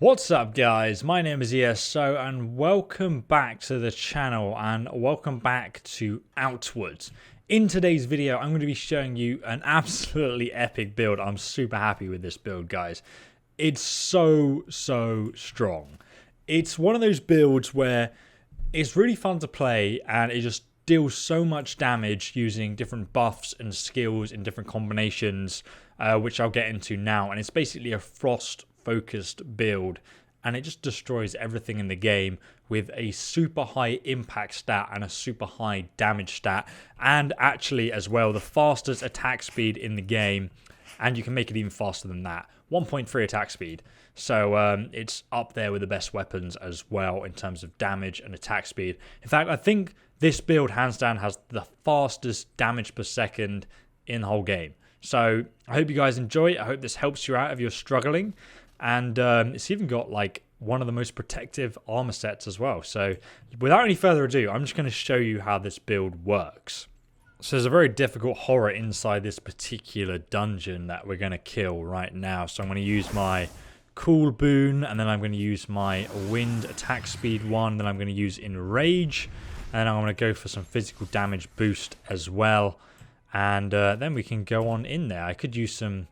What's up guys, my name is ESO and welcome back to the channel and welcome back to Outwards. In today's video I'm going to be showing you an absolutely epic build. I'm super happy with this build guys. It's so strong. It's one of those builds where it's really fun to play and it just deals so much damage using different buffs and skills in different combinations, which I'll get into now. And it's basically a frost focused build and it just destroys everything in the game with a super high impact stat and a super high damage stat, and actually as well the fastest attack speed in the game, and you can make it even faster than that, 1.3 attack speed. So it's up there with the best weapons as well in terms of damage and attack speed. In fact, I think this build hands down has the fastest damage per second in the whole game. So I hope you guys enjoy it. I hope this helps you out if you're struggling. And it's even got like one of the most protective armor sets as well. So without any further ado, I'm just going to show you how this build works. So there's a very difficult horror inside this particular dungeon that we're going to kill right now. So I'm going to use my cool boon, and then I'm going to use my wind attack speed one, then I'm going to use Enrage, and then I'm going to go for some physical damage boost as well. And then we can go on in there. I could use some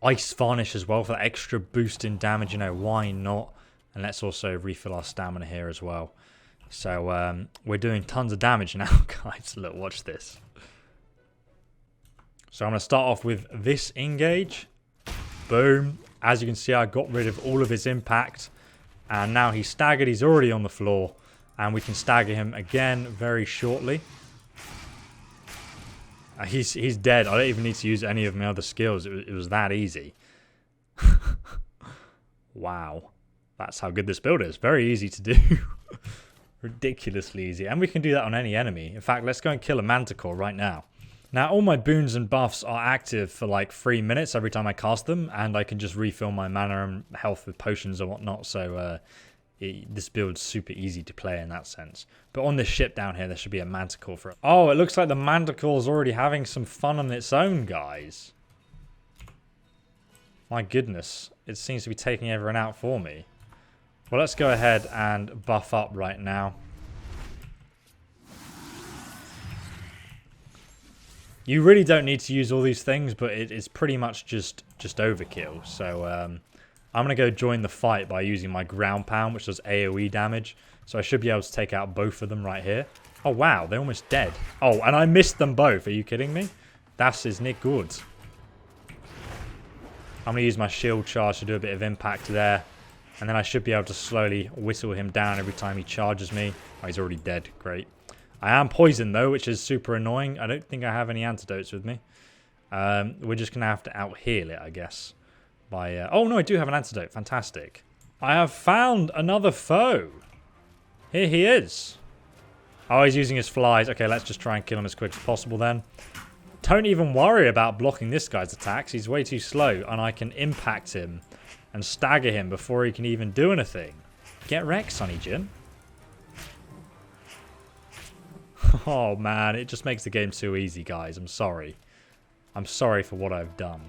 ice varnish as well for that extra boost in damage, you know, why not? And let's also refill our stamina here as well. So we're doing tons of damage now, guys. Look, watch this. So I'm going to start off with this engage. Boom. As you can see, I got rid of all of his impact. And now he's staggered. He's already on the floor. And we can stagger him again very shortly. He's dead. I don't even need to use any of my other skills. It was that easy. Wow. That's how good this build is. Very easy to do. Ridiculously easy. And we can do that on any enemy. In fact, let's go and kill a manticore right now. Now, all my boons and buffs are active for like 3 minutes every time I cast them. And I can just refill my mana and health with potions and whatnot. So this build's super easy to play in that sense. But on this ship down here, there should be a manticore for it. Oh, it looks like the manticore's already having some fun on its own, guys. My goodness. It seems to be taking everyone out for me. Well, let's go ahead and buff up right now. You really don't need to use all these things, but it's pretty much just overkill. So, I'm going to go join the fight by using my ground pound, which does AoE damage. So I should be able to take out both of them right here. Oh, wow. They're almost dead. Oh, and I missed them both. Are you kidding me? That is not good. I'm going to use my shield charge to do a bit of impact there. And then I should be able to slowly whistle him down every time he charges me. Oh, he's already dead. Great. I am poisoned, though, which is super annoying. I don't think I have any antidotes with me. We're just going to have to out-heal it, I guess. Oh no, I do have an antidote. Fantastic. I have found another foe. Here he is. Oh, he's using his flies. Okay, let's just try and kill him as quick as possible then. Don't even worry about blocking this guy's attacks. He's way too slow, and I can impact him and stagger him before he can even do anything. Get wrecked, Sonny Jin. Oh man, it just makes the game too easy, guys. I'm sorry. I'm sorry for what I've done.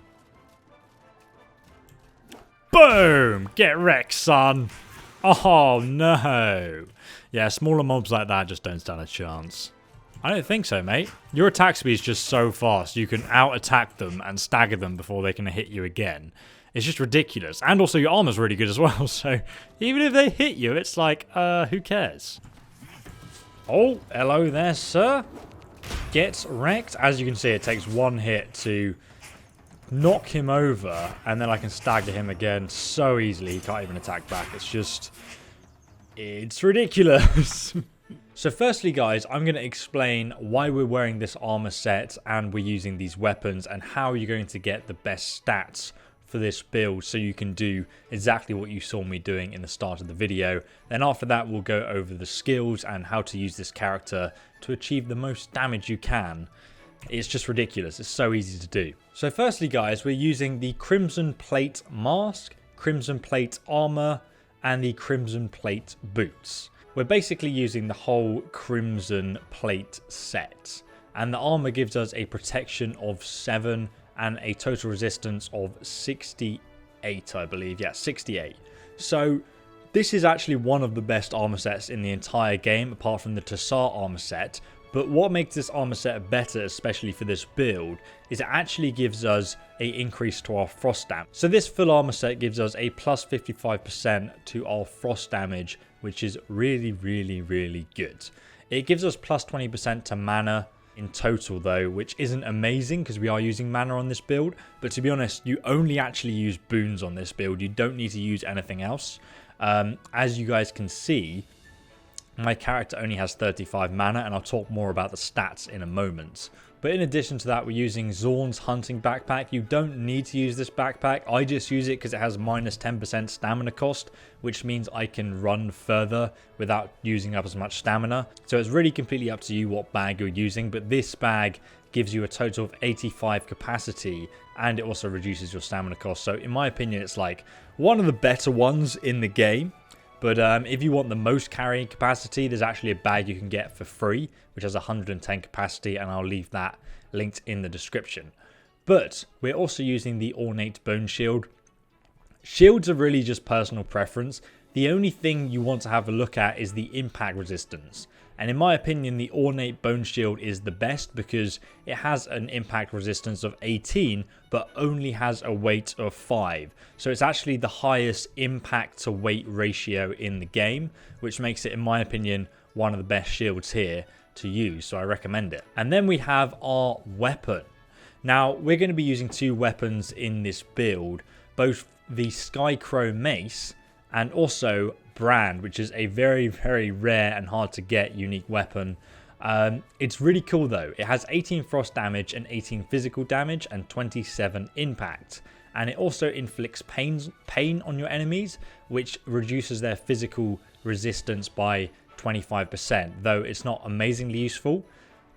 Boom! Get wrecked, son! Oh, no. Yeah, smaller mobs like that just don't stand a chance. I don't think so, mate. Your attack speed is just so fast. You can out-attack them and stagger them before they can hit you again. It's just ridiculous. And also, your armor's really good as well. So, even if they hit you, it's like, who cares? Oh, hello there, sir. Get wrecked. As you can see, it takes one hit to knock him over, and then I can stagger him again so easily he can't even attack back. It's ridiculous. So firstly, guys, I'm going to explain why we're wearing this armor set and we're using these weapons and how you're going to get the best stats for this build so you can do exactly what you saw me doing in the start of the video. Then after that, we'll go over the skills and how to use this character to achieve the most damage you can. It's just ridiculous. It's so easy to do. So firstly, guys, we're using the Crimson Plate Mask, Crimson Plate Armor, and the Crimson Plate Boots. We're basically using the whole Crimson Plate set. And the armor gives us a protection of 7 and a total resistance of 68, I believe. Yeah, 68. So this is actually one of the best armor sets in the entire game, apart from the Tassar armor set. But what makes this armor set better, especially for this build, is it actually gives us an increase to our frost damage. So this full armor set gives us a plus 55% to our frost damage, which is really, really, really good. It gives us plus 20% to mana in total though, which isn't amazing because we are using mana on this build. But to be honest, you only actually use boons on this build. You don't need to use anything else. As you guys can see, my character only has 35 mana, and I'll talk more about the stats in a moment. But in addition to that, we're using Zorn's hunting backpack. You don't need to use this backpack. I just use it because it has minus 10% stamina cost, which means I can run further without using up as much stamina. So it's really completely up to you what bag you're using, but this bag gives you a total of 85 capacity, and it also reduces your stamina cost. So in my opinion, it's like one of the better ones in the game. But if you want the most carrying capacity, there's actually a bag you can get for free, which has 110 capacity, and I'll leave that linked in the description. But we're also using the Ornate Bone Shield. Shields are really just personal preference. The only thing you want to have a look at is the impact resistance. And in my opinion, the Ornate Bone Shield is the best because it has an impact resistance of 18, but only has a weight of 5. So it's actually the highest impact to weight ratio in the game, which makes it, in my opinion, one of the best shields here to use. So I recommend it. And then we have our weapon. Now, we're going to be using two weapons in this build, both the Cremeuh mace and also Brand, which is a very, very rare and hard to get unique weapon. It's really cool though. It has 18 frost damage and 18 physical damage and 27 impact. And it also inflicts pain on your enemies, which reduces their physical resistance by 25%, though it's not amazingly useful.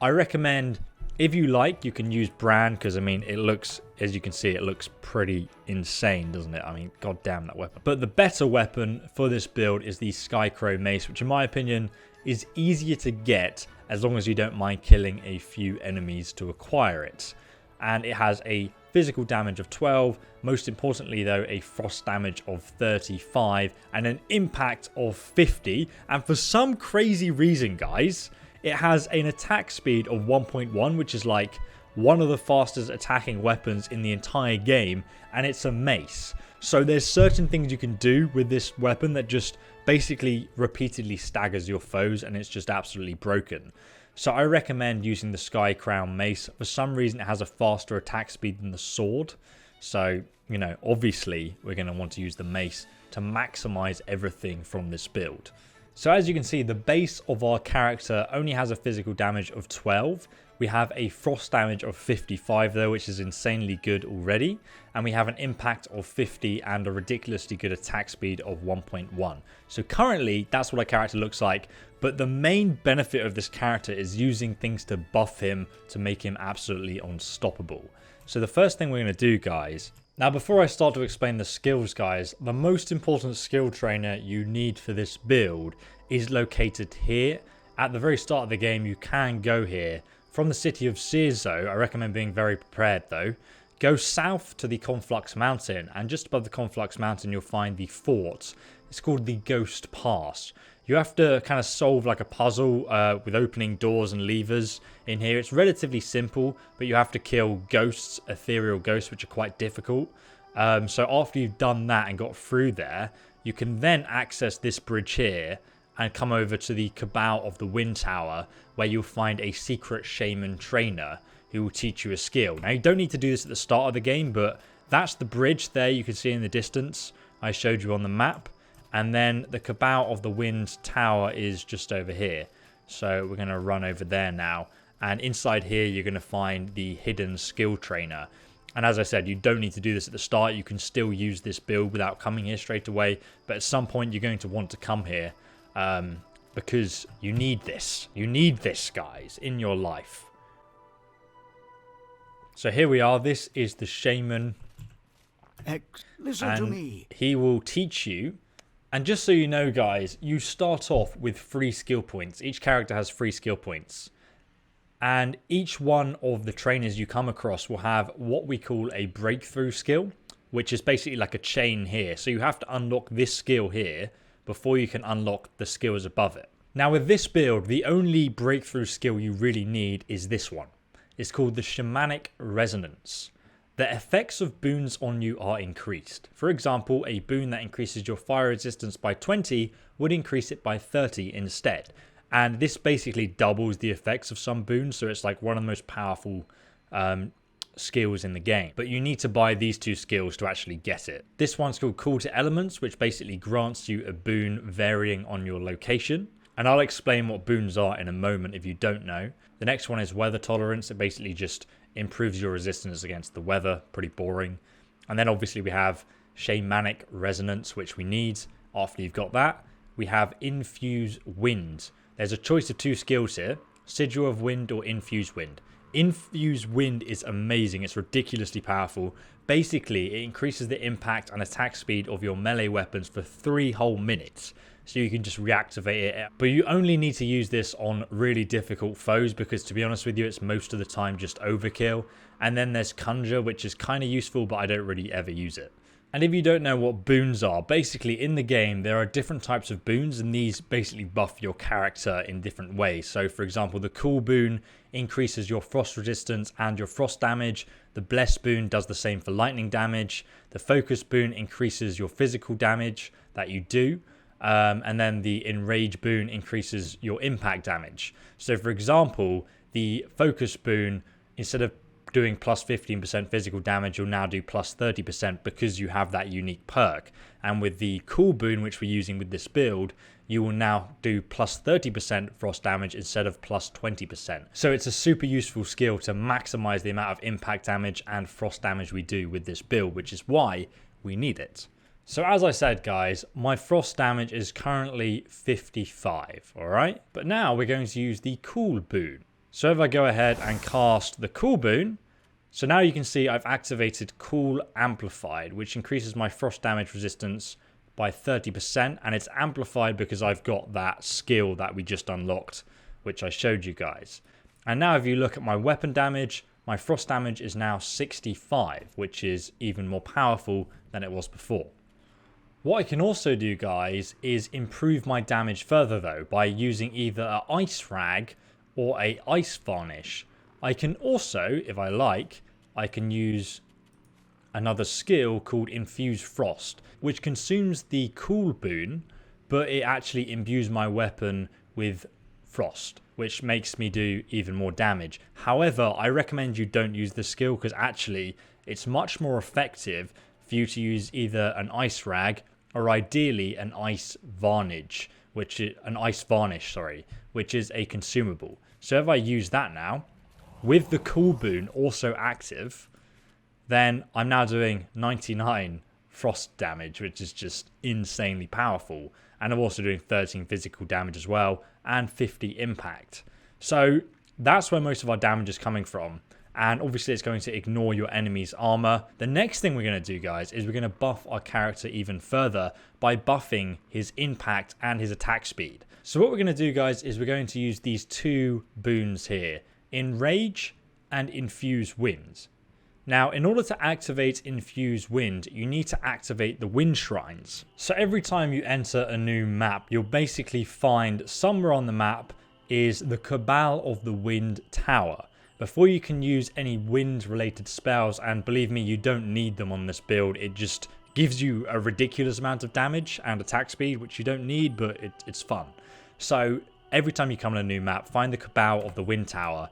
I recommend, if you like, you can use Brand, because I mean, it looks, as you can see, it looks pretty insane, doesn't it? I mean, god damn that weapon. But the better weapon for this build is the Cremeuh mace, which in my opinion is easier to get as long as you don't mind killing a few enemies to acquire it. And it has a physical damage of 12, most importantly though, a frost damage of 35, and an impact of 50. And for some crazy reason, guys, it has an attack speed of 1.1, which is like one of the fastest attacking weapons in the entire game, and it's a mace. So there's certain things you can do with this weapon that just basically repeatedly staggers your foes, and it's just absolutely broken. So I recommend using the Cremeuh mace. For some reason, it has a faster attack speed than the sword. So, you know, obviously, we're going to want to use the mace to maximize everything from this build. So as you can see, the base of our character only has a physical damage of 12. We have a frost damage of 55 though, which is insanely good already. And we have an impact of 50 and a ridiculously good attack speed of 1.1. So currently, that's what our character looks like. But the main benefit of this character is using things to buff him to make him absolutely unstoppable. So the first thing we're going to do, guys. Now, before I start to explain the skills, guys, the most important skill trainer you need for this build is located here. At the very start of the game, you can go here. From the city of Cirzo, I recommend being very prepared though. Go south to the Conflux Mountain, and just above the Conflux Mountain, you'll find the fort. It's called the Ghost Pass. You have to kind of solve like a puzzle with opening doors and levers in here. It's relatively simple, but you have to kill ghosts, ethereal ghosts, which are quite difficult. So after you've done that and got through there, you can then access this bridge here and come over to the Cabal of the Wind Tower, where you'll find a secret Shaymin trainer who will teach you a skill. Now, you don't need to do this at the start of the game, but that's the bridge there you can see in the distance I showed you on the map. And then the Cabal of the Wind Tower is just over here. So we're going to run over there now. And inside here, you're going to find the hidden skill trainer. And as I said, you don't need to do this at the start. You can still use this build without coming here straight away. But at some point, you're going to want to come here. Because you need this. You need this, guys, in your life. So here we are. This is the Shaymin. Listen to me. He will teach you. And just so you know, guys, you start off with 3 skill points. Each character has 3 skill points. And each one of the trainers you come across will have what we call a breakthrough skill. which is basically like a chain here. So you have to unlock this skill here before you can unlock the skills above it. Now with this build, the only breakthrough skill you really need is this one. It's called the Shamanic Resonance. The effects of boons on you are increased. For example, a boon that increases your fire resistance by 20 would increase it by 30 instead. And this basically doubles the effects of some boons, so it's like one of the most powerful skills in the game. But you need to buy these two skills to actually get it. This one's called Call to Elements, which basically grants you a boon varying on your location. And I'll explain what boons are in a moment if you don't know. The next one is Weather Tolerance. It basically just improves your resistance against the weather. Pretty boring. And then obviously we have Shamanic Resonance, which we need. After you've got that, we have Infuse Wind. There's a choice of two skills here, Sigil of Wind or Infuse Wind. Infuse Wind is amazing. It's ridiculously powerful. Basically, it increases the impact and attack speed of your melee weapons for 3 whole minutes. So you can just reactivate it. But you only need to use this on really difficult foes because, to be honest with you, it's most of the time just overkill. And then there's Conjure, which is kind of useful, but I don't really ever use it. And if you don't know what boons are, basically in the game there are different types of boons, and these basically buff your character in different ways. So for example, the Cool boon increases your frost resistance and your frost damage. The Bless boon does the same for lightning damage. The Focus boon increases your physical damage that you do. And then the Enrage boon increases your impact damage. So for example, the Focus boon, instead of doing plus 15% physical damage, you'll now do plus 30% because you have that unique perk. And with the Cool boon, which we're using with this build, you will now do plus 30% frost damage instead of plus 20%. So it's a super useful skill to maximize the amount of impact damage and frost damage we do with this build, which is why we need it. So as I said, guys, my frost damage is currently 55, alright? But now we're going to use the Cool boon. So if I go ahead and cast the Cool boon, so now you can see I've activated Cool Amplified, which increases my frost damage resistance by 30%, and it's amplified because I've got that skill that we just unlocked, which I showed you guys. And now if you look at my weapon damage, my frost damage is now 65, which is even more powerful than it was before. What I can also do, guys, is improve my damage further though by using either an Ice Rag or a Ice Varnish. I can also, if I like, I can use another skill called Infuse Frost, which consumes the Cool boon, but it actually imbues my weapon with frost, which makes me do even more damage. However, I recommend you don't use this skill because actually it's much more effective for you to use either an Ice Rag or ideally an Ice Varnish, which is a consumable. So if I use that now, with the Cool boon also active, then I'm now doing 99 frost damage, which is just insanely powerful. And I'm also doing 13 physical damage as well, and 50 impact. So that's where most of our damage is coming from. And obviously it's going to ignore your enemy's armor. The next thing we're going to do, guys, is we're going to buff our character even further by buffing his impact and his attack speed. So what we're going to do, guys, is we're going to use these two boons here, Enrage and Infuse Wind. Now, in order to activate Infuse Wind, you need to activate the Wind Shrines. So every time you enter a new map, you'll basically find somewhere on the map is the Cabal of the Wind Tower. Before you can use any wind related spells, and believe me, you don't need them on this build, it just gives you a ridiculous amount of damage and attack speed, which you don't need, but it's fun. So every time you come on a new map, find the Cabal of the Wind Tower,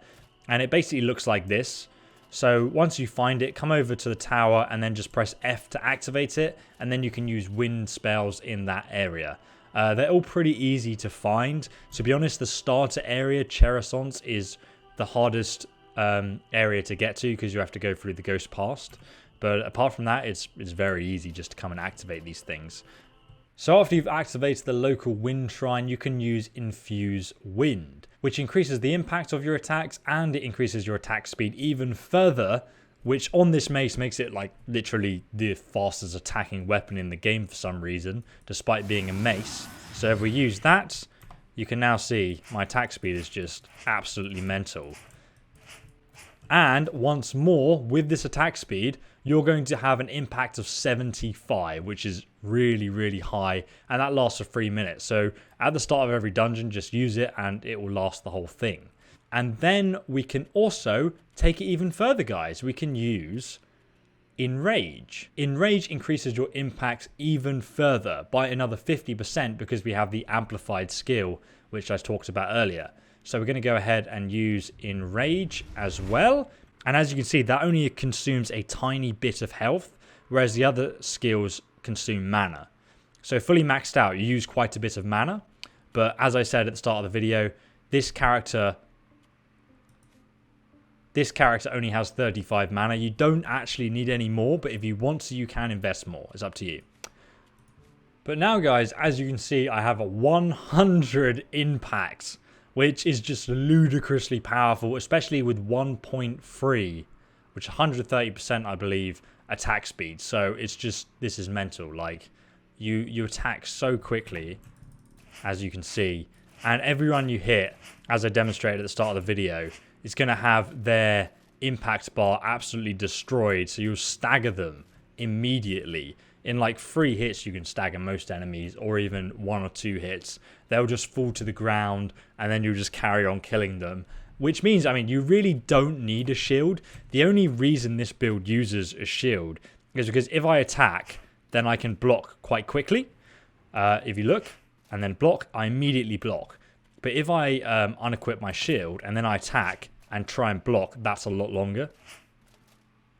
and it basically looks like this. So once you find it, come over to the tower and then just press F to activate it, and then you can use wind spells in that area. They're all pretty easy to find. To be honest, the starter area, Cherissons, is the hardest area to get to because you have to go through the Ghost Past. But apart from that, it's very easy just to come and activate these things. So after you've activated the local wind shrine, you can use Infuse Wind, which increases the impact of your attacks and it increases your attack speed even further, which on this mace makes it like literally the fastest attacking weapon in the game for some reason, despite being a mace. So if we use that, you can now see my attack speed is just absolutely mental. And once more, with this attack speed, you're going to have an impact of 75, which is really, really high, and that lasts for 3 minutes. So at the start of every dungeon, just use it and it will last the whole thing. And then we can also take it even further, guys. We can use Enrage. Enrage increases your impact even further by another 50% because we have the amplified skill, which I talked about earlier. So we're going to go ahead and use Enrage as well. And as you can see, that only consumes a tiny bit of health, whereas the other skills consume mana. So fully maxed out, you use quite a bit of mana. But as I said at the start of the video, this character only has 35 mana. You don't actually need any more, but if you want to, you can invest more. It's up to you. But now, guys, as you can see, I have a 100 impact, which is just ludicrously powerful, especially with 1.3, which 130%, I believe, attack speed. So it's just, this is mental. Like, you attack so quickly, as you can see, and everyone you hit, as I demonstrated at the start of the video, is going to have their impact bar absolutely destroyed. So you'll stagger them immediately. In like 3 hits, you can stagger most enemies, or even 1 or 2 hits. They'll just fall to the ground, and then you'll just carry on killing them. Which means, I mean, you really don't need a shield. The only reason this build uses a shield is because if I attack, then I can block quite quickly. If you look, and then block, I immediately block. But if I unequip my shield, and then I attack and try and block, that's a lot longer.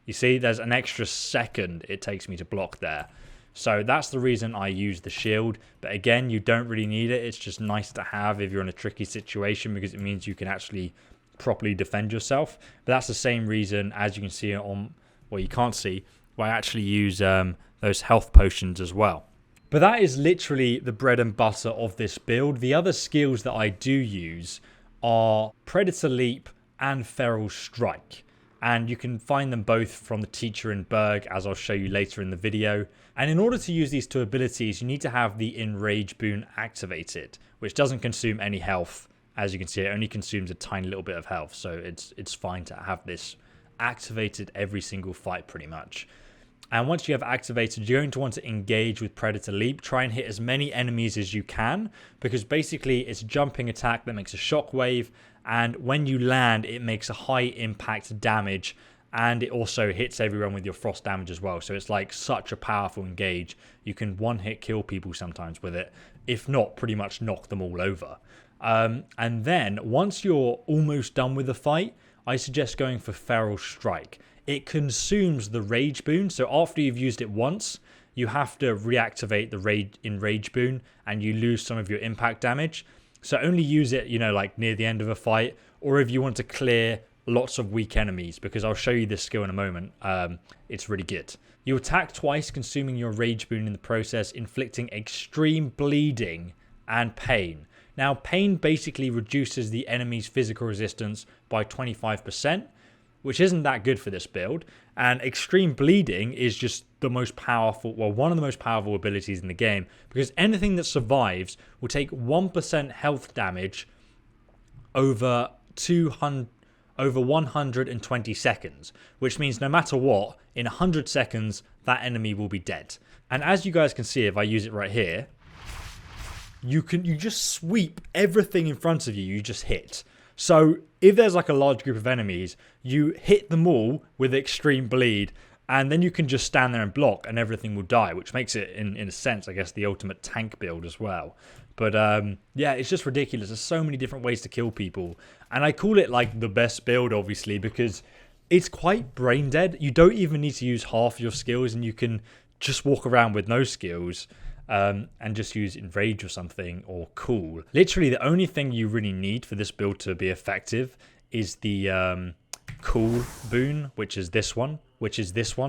You see, there's an extra second it takes me to block there. So that's the reason I use the shield. But again, you don't really need it. It's just nice to have if you're in a tricky situation, because it means you can actually properly defend yourself. But that's the same reason, as you can see on, well, you can't see, why I actually use those health potions as well. But that is literally the bread and butter of this build. The other skills that I do use are Predator Leap and Feral Strike. And you can find them both from the teacher in Berg, as I'll show you later in the video. And in order to use these 2 abilities, you need to have the Enrage boon activated, which doesn't consume any health. As you can see, it only consumes a tiny little bit of health, so it's fine to have this activated every single fight pretty much. And once you have activated, you're going to want to engage with Predator Leap. Try and hit as many enemies as you can, because basically it's a jumping attack that makes a shockwave, and when you land, it makes a high impact damage, and it also hits everyone with your frost damage as well. So it's like such a powerful engage. You can one-hit kill people sometimes with it, if not pretty much knock them all over. And then once you're almost done with the fight, I suggest going for Feral Strike. It consumes the Rage boon, so after you've used it once, you have to reactivate the Enrage boon, and you lose some of your impact damage. So only use it, you know, like near the end of a fight, or if you want to clear lots of weak enemies, because I'll show you this skill in a moment. It's really good. You attack twice, consuming your Rage boon in the process, inflicting extreme bleeding and pain. Now, pain basically reduces the enemy's physical resistance by 25%, which isn't that good for this build. And extreme bleeding is just the most powerful, well, one of the most powerful abilities in the game, because anything that survives will take 1% health damage over 120 seconds, which means no matter what, in 100 seconds, that enemy will be dead. And as you guys can see, if I use it right here, you just sweep everything in front of you, you just hit. So if there's like a large group of enemies, you hit them all with extreme bleed, and then you can just stand there and block and everything will die, which makes it, in a sense, I guess, the ultimate tank build as well. But yeah, it's just ridiculous. There's so many different ways to kill people. And I call it like the best build, obviously, because it's quite brain dead. You don't even need to use half your skills, and you can just walk around with no skills. And just use Enrage or something, or Cool. Literally, the only thing you really need for this build to be effective is the Cool boon, which is this one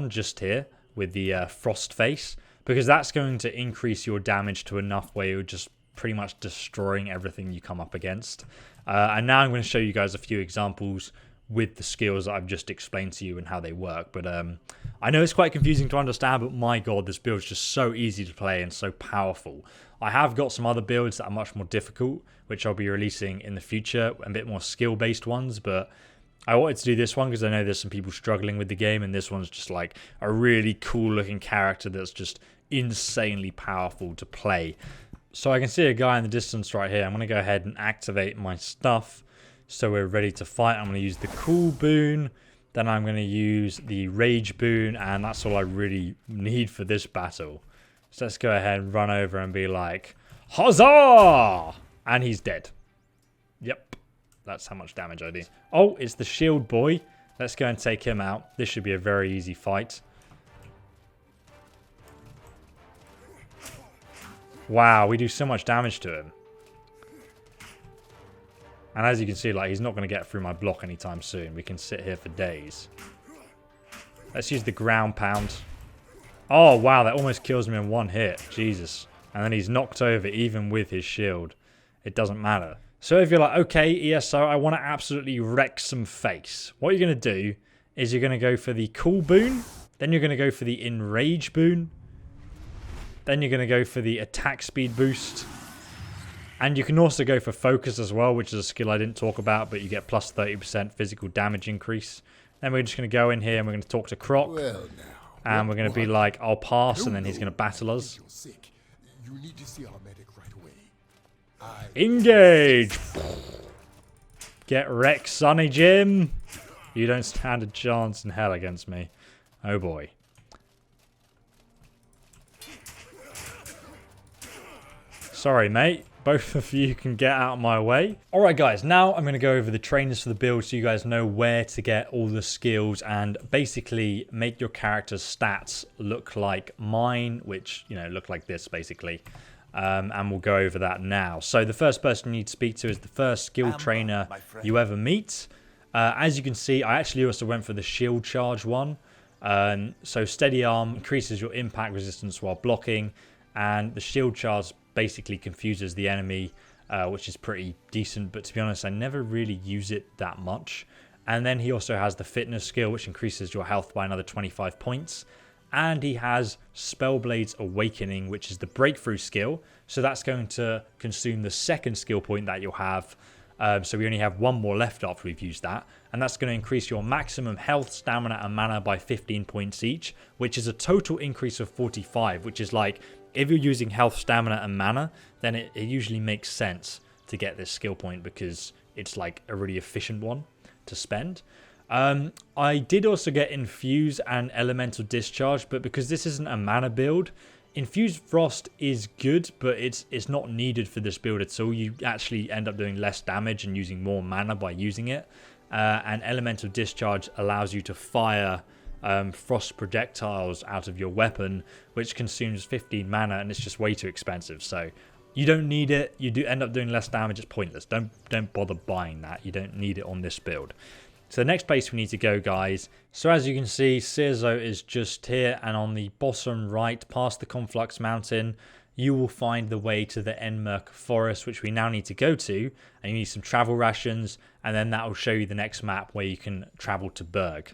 just here with the Frost face, because that's going to increase your damage to enough where you're just pretty much destroying everything you come up against. And now I'm going to show you guys a few examples with the skills that I've just explained to you and how they work. But I know it's quite confusing to understand, but my god, this build is just so easy to play and so powerful. I have got some other builds that are much more difficult, which I'll be releasing in the future, a bit more skill-based ones, but I wanted to do this one because I know there's some people struggling with the game, and this one's just like a really cool looking character that's just insanely powerful to play. So I can see a guy in the distance right here. I'm going to go ahead and activate my stuff so we're ready to fight. I'm going to use the cool boon, then I'm going to use the rage boon, and that's all I really need for this battle. So let's go ahead and run over and be like, huzzah! And he's dead. Yep, that's how much damage I do. Oh, it's the shield boy. Let's go and take him out. This should be a very easy fight. Wow, we do so much damage to him. And as you can see, like, he's not going to get through my block anytime soon. We can sit here for days. Let's use the ground pound. Oh, wow, that almost kills me in one hit. Jesus. And then he's knocked over even with his shield. It doesn't matter. So if you're like, okay, ESO, I want to absolutely wreck some face. What you're going to do is you're going to go for the cool boon. Then you're going to go for the Enrage boon. Then you're going to go for the attack speed boost. And you can also go for focus as well, which is a skill I didn't talk about, but you get plus 30% physical damage increase. Then we're just going to go in here and we're going to talk to Croc. Well, now, and we're going to be like, I'll pass, and then he's going to battle us. you're sick. You need to see our medic right away. Engage! Get wrecked, Sonny Jim. You don't stand a chance in hell against me. Oh boy. Sorry, mate. Both of you can get out of my way. Alright guys, now I'm going to go over the trainers for the build so you guys know where to get all the skills and basically make your character's stats look like mine, which, you know, look like this basically. And we'll go over that now. So the first person you need to speak to is the first skill trainer you ever meet. As you can see, I actually also went for the shield charge one. So steady arm increases your impact resistance while blocking, and the shield charge basically confuses the enemy, which is pretty decent, but to be honest, I never really use it that much. And then he also has the fitness skill, which increases your health by another 25 points. And he has Spellblade's Awakening, which is the breakthrough skill. So that's going to consume the second skill point that you'll have. So we only have one more left after we've used that. And that's going to increase your maximum health, stamina, and mana by 15 points each, which is a total increase of 45, which is like, if you're using health, stamina, and mana, then it usually makes sense to get this skill point because it's like a really efficient one to spend. I did also get Infuse and Elemental Discharge, but because this isn't a mana build, Infused Frost is good, but it's not needed for this build at all. You actually end up doing less damage and using more mana by using it. And Elemental Discharge allows you to fire frost projectiles out of your weapon, which consumes 15 mana, and it's just way too expensive. So you don't need it. You do end up doing less damage. It's pointless. Don't bother buying that. You don't need it on this build. So the next place we need to go, guys. So as you can see, Cirzo is just here, and on the bottom right, past the Conflux Mountain, you will find the way to the Enrage Forest, which we now need to go to, and you need some travel rations, and then that will show you the next map where you can travel to Berg.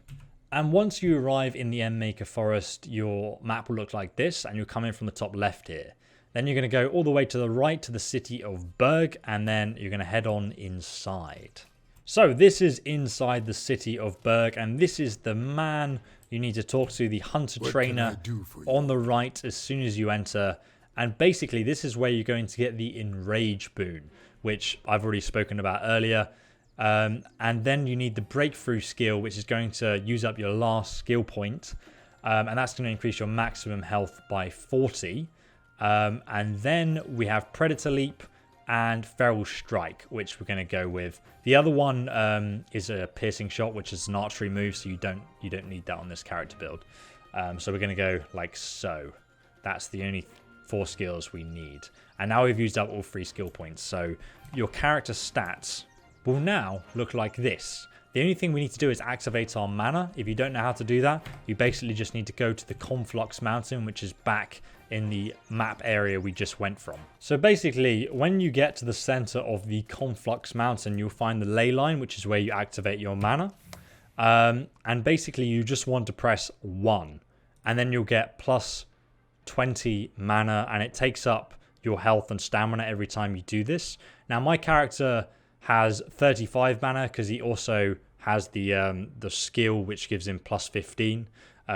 And once you arrive in the Enrage Forest, your map will look like this, and you'll come in from the top left here. Then you're going to go all the way to the right to the city of Berg, and then you're going to head on inside. So this is inside the city of Berg, and this is the man you need to talk to, the hunter trainer on the right as soon as you enter. And basically this is where you're going to get the Enrage boon, which I've already spoken about earlier. And then you need the breakthrough skill, which is going to use up your last skill point. And that's going to increase your maximum health by 40. And then we have Predator Leap and Feral Strike, which we're going to go with. The other one is a Piercing Shot, which is an archery move, so you don't need that on this character build. So we're going to go like so. That's the only 4 skills we need. And now we've used up all 3 skill points, so your character stats will now look like this. The only thing we need to do is activate our mana. If you don't know how to do that, you basically just need to go to the Conflux Mountain, which is back in the map area we just went from. So basically, when you get to the center of the Conflux Mountain, you'll find the ley line, which is where you activate your mana. And basically, you just want to press 1. And then you'll get plus 20 mana, and it takes up your health and stamina every time you do this. Now, my character has 35 mana because he also has the skill which gives him plus 15,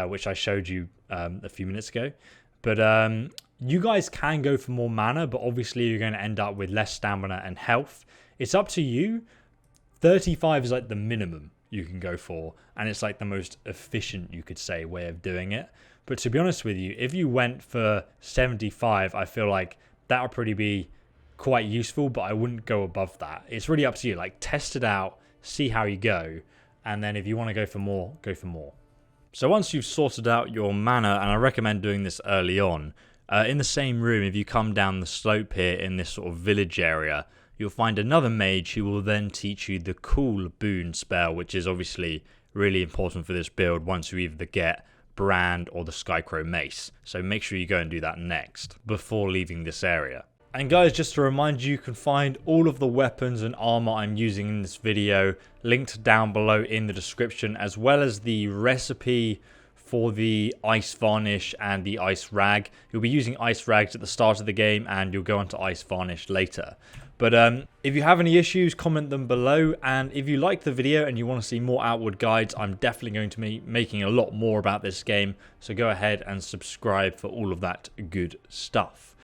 which I showed you a few minutes ago. But you guys can go for more mana, but obviously you're going to end up with less stamina and health. It's up to you. 35 is like the minimum you can go for, and it's like the most efficient, you could say, way of doing it. But to be honest with you, if you went for 75, I feel like that would probably be quite useful, but I wouldn't go above that. It's really up to you. Like, test it out, see how you go, and then if you want to go for more, go for more. So once you've sorted out your mana, and I recommend doing this early on, in the same room, if you come down the slope here in this sort of village area, you'll find another mage who will then teach you the cool boon spell, which is obviously really important for this build once you either get Brand or the Skycrow Mace. So make sure you go and do that next before leaving this area. And guys, just to remind you, you can find all of the weapons and armor I'm using in this video linked down below in the description, as well as the recipe for the ice varnish and the ice rag. You'll be using ice rags at the start of the game, and you'll go on to ice varnish later. But if you have any issues, comment them below. And if you like the video and you want to see more Outward guides, I'm definitely going to be making a lot more about this game. So go ahead and subscribe for all of that good stuff.